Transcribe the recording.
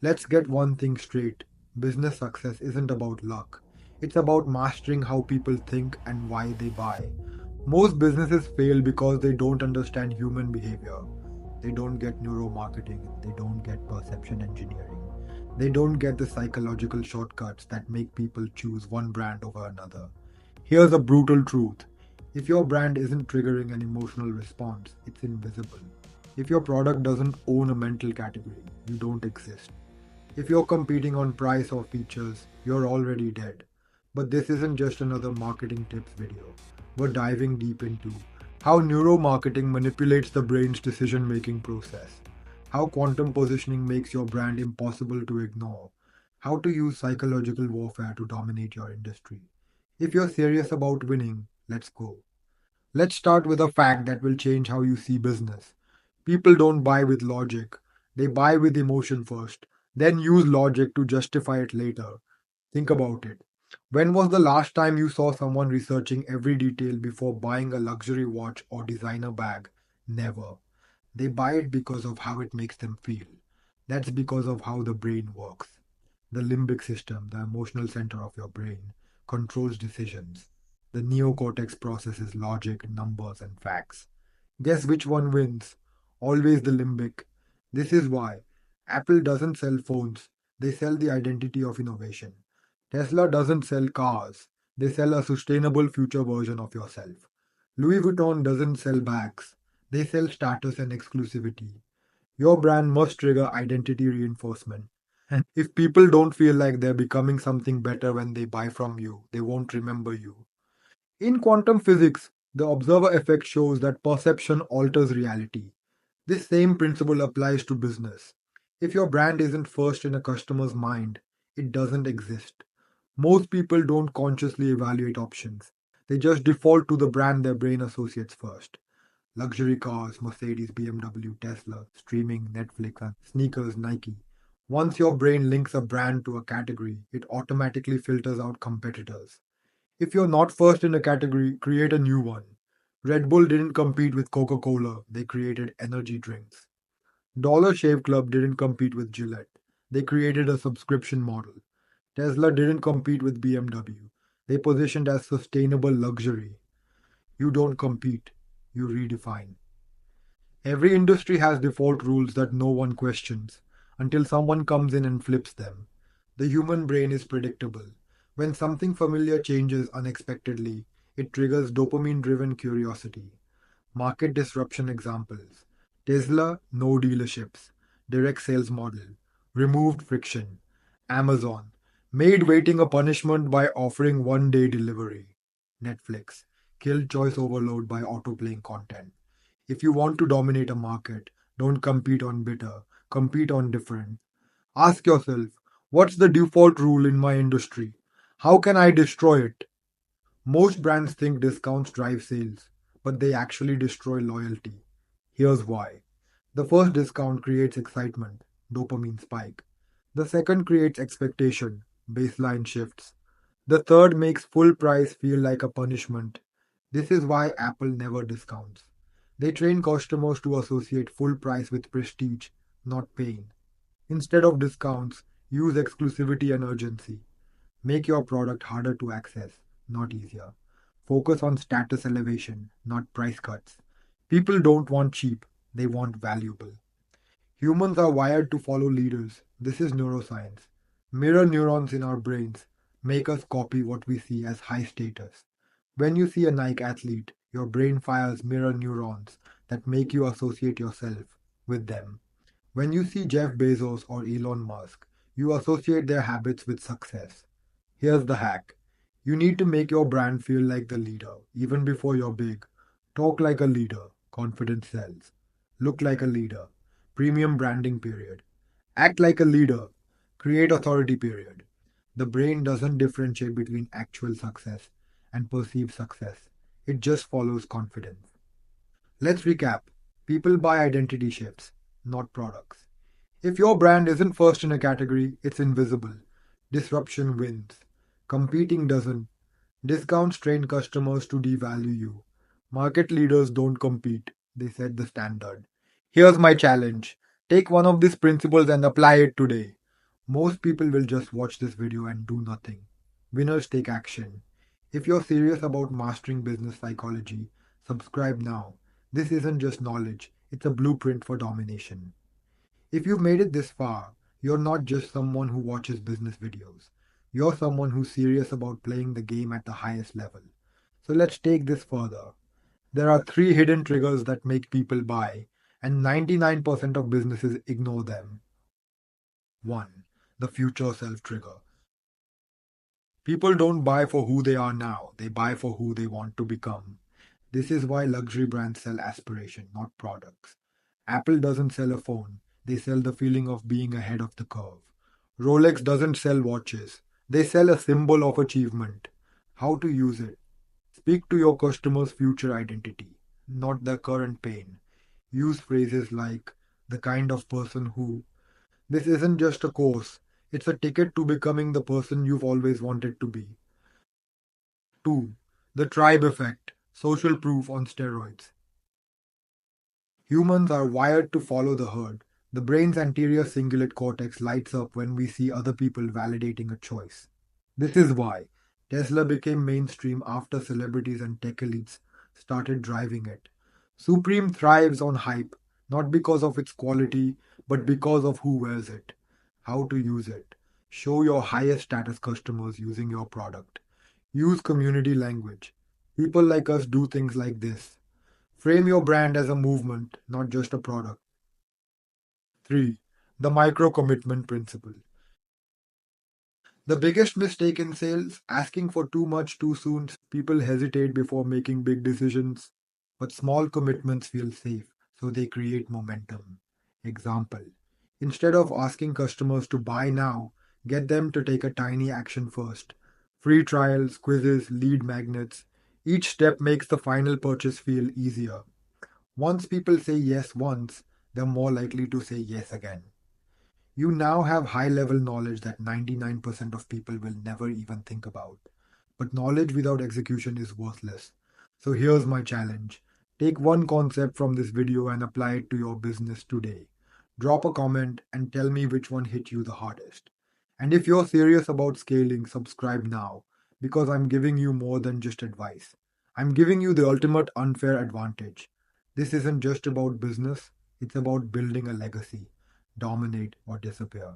Let's get one thing straight. Business success isn't about luck. It's about mastering how people think and why they buy. Most businesses fail because they don't understand human behavior. They don't get neuromarketing. They don't get perception engineering. They don't get the psychological shortcuts that make people choose one brand over another. Here's a brutal truth. If your brand isn't triggering an emotional response, it's invisible. If your product doesn't own a mental category, you don't exist. If you're competing on price or features, you're already dead. But this isn't just another marketing tips video. We're diving deep into how neuromarketing manipulates the brain's decision making process, how quantum positioning makes your brand impossible to ignore, how to use psychological warfare to dominate your industry. If you're serious about winning, let's go. Let's start with a fact that will change how you see business. People don't buy with logic, they buy with emotion first, then use logic to justify it later. Think about it. When was the last time you saw someone researching every detail before buying a luxury watch or designer bag? Never. They buy it because of how it makes them feel. That's because of how the brain works. The limbic system, the emotional center of your brain, controls decisions. The neocortex processes logic, numbers, and facts. Guess which one wins? Always the limbic. This is why Apple doesn't sell phones, they sell the identity of innovation. Tesla doesn't sell cars, they sell a sustainable future version of yourself. Louis Vuitton doesn't sell bags, they sell status and exclusivity. Your brand must trigger identity reinforcement. And if people don't feel like they're becoming something better when they buy from you, they won't remember you. In quantum physics, the observer effect shows that perception alters reality. This same principle applies to business. If your brand isn't first in a customer's mind, it doesn't exist. Most people don't consciously evaluate options. They just default to the brand their brain associates first. Luxury cars, Mercedes, BMW, Tesla, streaming, Netflix, and sneakers, Nike. Once your brain links a brand to a category, it automatically filters out competitors. If you're not first in a category, create a new one. Red Bull didn't compete with Coca Cola, they created energy drinks. Dollar Shave Club didn't compete with Gillette, they created a subscription model. Tesla didn't compete with BMW, they positioned as sustainable luxury. You don't compete, you redefine. Every industry has default rules that no one questions until someone comes in and flips them. The human brain is predictable. When something familiar changes unexpectedly, it triggers dopamine driven curiosity. Market disruption examples: Tesla, no dealerships, direct sales model, removed friction. Amazon, made waiting a punishment by offering 1 day delivery. Netflix, killed choice overload by autoplaying content. If you want to dominate a market, don't compete on bitter, compete on different. Ask yourself, what's the default rule in my industry? How can I destroy it? Most brands think discounts drive sales, but they actually destroy loyalty. Here's why. The first discount creates excitement, dopamine spike. The second creates expectation, baseline shifts. The third makes full price feel like a punishment. This is why Apple never discounts. They train customers to associate full price with prestige, not pain. Instead of discounts, use exclusivity and urgency. Make your product harder to access, not easier. Focus on status elevation, not price cuts. People don't want cheap, they want valuable. Humans are wired to follow leaders. This is neuroscience. Mirror neurons in our brains make us copy what we see as high status. When you see a Nike athlete, your brain fires mirror neurons that make you associate yourself with them. When you see Jeff Bezos or Elon Musk, you associate their habits with success. Here's the hack. You need to make your brand feel like the leader, even before you're big. Talk like a leader, confidence sells. Look like a leader, premium branding period. Act like a leader, create authority period. The brain doesn't differentiate between actual success and perceived success. It just follows confidence. Let's recap. People buy identity shifts, not products. If your brand isn't first in a category, it's invisible. Disruption wins. Competing doesn't. Discounts train customers to devalue you. Market leaders don't compete, they set the standard. Here's my challenge: take one of these principles and apply it today. Most people will just watch this video and do nothing. Winners take action. If you're serious about mastering business psychology, subscribe now. This isn't just knowledge, it's a blueprint for domination. If you've made it this far, you're not just someone who watches business videos. You're someone who's serious about playing the game at the highest level. So let's take this further. There are three hidden triggers that make people buy, and 99% of businesses ignore them. 1. The future self trigger. People don't buy for who they are now, they buy for who they want to become. This is why luxury brands sell aspiration, not products. Apple doesn't sell a phone, they sell the feeling of being ahead of the curve. Rolex doesn't sell watches, they sell a symbol of achievement. How to use it? Speak to your customer's future identity, not their current pain. Use phrases like the kind of person who. This isn't just a course, it's a ticket to becoming the person you've always wanted to be. 2. The tribe effect, social proof on steroids. Humans are wired to follow the herd. The brain's anterior cingulate cortex lights up when we see other people validating a choice. This is why Tesla became mainstream after celebrities and tech elites started driving it. Supreme thrives on hype, not because of its quality, but because of who wears it. How to use it. Show your highest status customers using your product. Use community language. People like us do things like this. Frame your brand as a movement, not just a product. 3. The micro commitment principle. The biggest mistake in sales, asking for too much too soon. People hesitate before making big decisions, but small commitments feel safe, so they create momentum. Example. Instead of asking customers to buy now, get them to take a tiny action first. Free trials, quizzes, lead magnets. Each step makes the final purchase feel easier. Once people say yes once, they're more likely to say yes again. You now have high level knowledge that 99% of people will never even think about. But knowledge without execution is worthless. So here's my challenge. Take one concept from this video and apply it to your business today. Drop a comment and tell me which one hit you the hardest. And if you're serious about scaling, subscribe now because I'm giving you more than just advice. I'm giving you the ultimate unfair advantage. This isn't just about business, it's about building a legacy. Dominate or disappear.